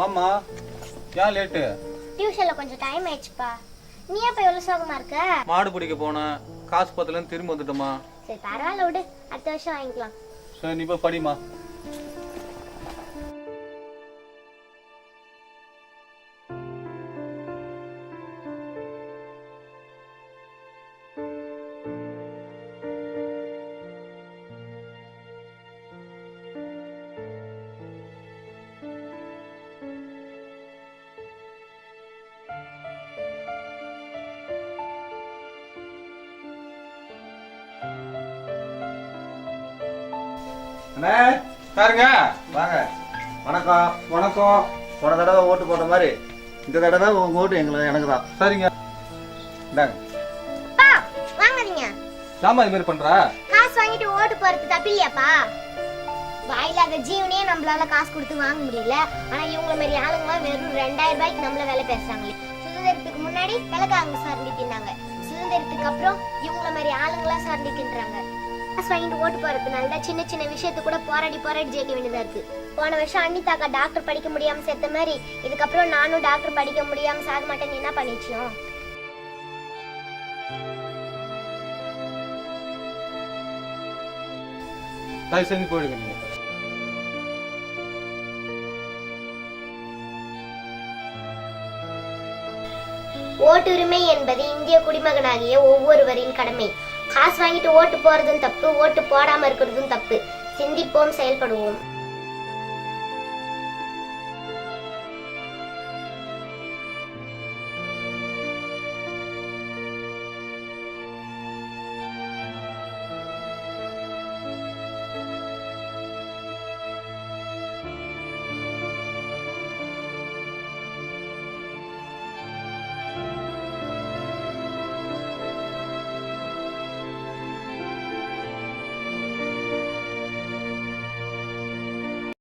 ஆமா, ஏன் லேட்டு? டியூஷன்ல கொஞ்சம் டைம் ஆயிடுச்சுப்பா. நீ எப்ப எவ்வளவு சோகமா இருக்க? மாடு பிடிக்க போனேன், காசு பத்தலன்னு திரும்ப வந்துட்டோமா. சரி பரவாயில்ல விடு, அடுத்த வருஷம் வாங்கிக்கலாம். சரி நீ போய் படிமா. அண்ணே பாருங்க. வாங்க. வணக்கம். வணக்கம். போன தடவை ஓட்டு போட்ட மாதிரி இந்த தடவை உங்க ஓட்டு எனக்கு தான். சரிங்க, இந்தாங்க. பா வாங்காதீங்க. நாம இது மாதிரி பண்றா? காசு வாங்கிட்டு ஓட்டு போறது தப்பு இல்லையாப்பா? வாயில்லாத ஜீவனே நம்மளால காசு கொடுத்து வாங்க முடியல. ஆனா இவங்கள மாதிரி ஆளுங்களாம் வெறும் 2000 ரூபாய்க்கு நம்மள வேலை பேசுறாங்களே. சுதந்திரத்துக்கு முன்னாடி வெள்ளக்காரங்க சார்ந்திக்கின்றாங்க, சுதந்திரத்துக்கு அப்புறம் இவங்கள மாதிரி ஆளுங்களா சார்ந்திக்கின்றாங்க. காசு வாங்கிட்டு ஓட்டு போறதுனால தான் சின்ன சின்ன விஷயத்து கூட போராடி ஜெயிக்க வேண்டியதா இருக்கு. போன வருஷம் அண்ணிதாக்கா டாக்டர் படிக்க முடியாம செத்த மாதிரி இதுக்கப்புறம் நானும் டாக்டர் படிக்க முடியாம சாக மாட்டேன்னு என்ன பண்ணிச்சியோம். தயவு செஞ்சு போயிடுங்க நீங்க. ஓட்டுரிமை என்பது இந்திய குடிமகனாகிய ஒவ்வொருவரின் கடமை. காசு வாங்கிட்டு ஓட்டு போறதும் தப்பு, ஓட்டு போடாம இருக்கிறதும் தப்பு. சிந்திப்போம், செயல்படுவோம்.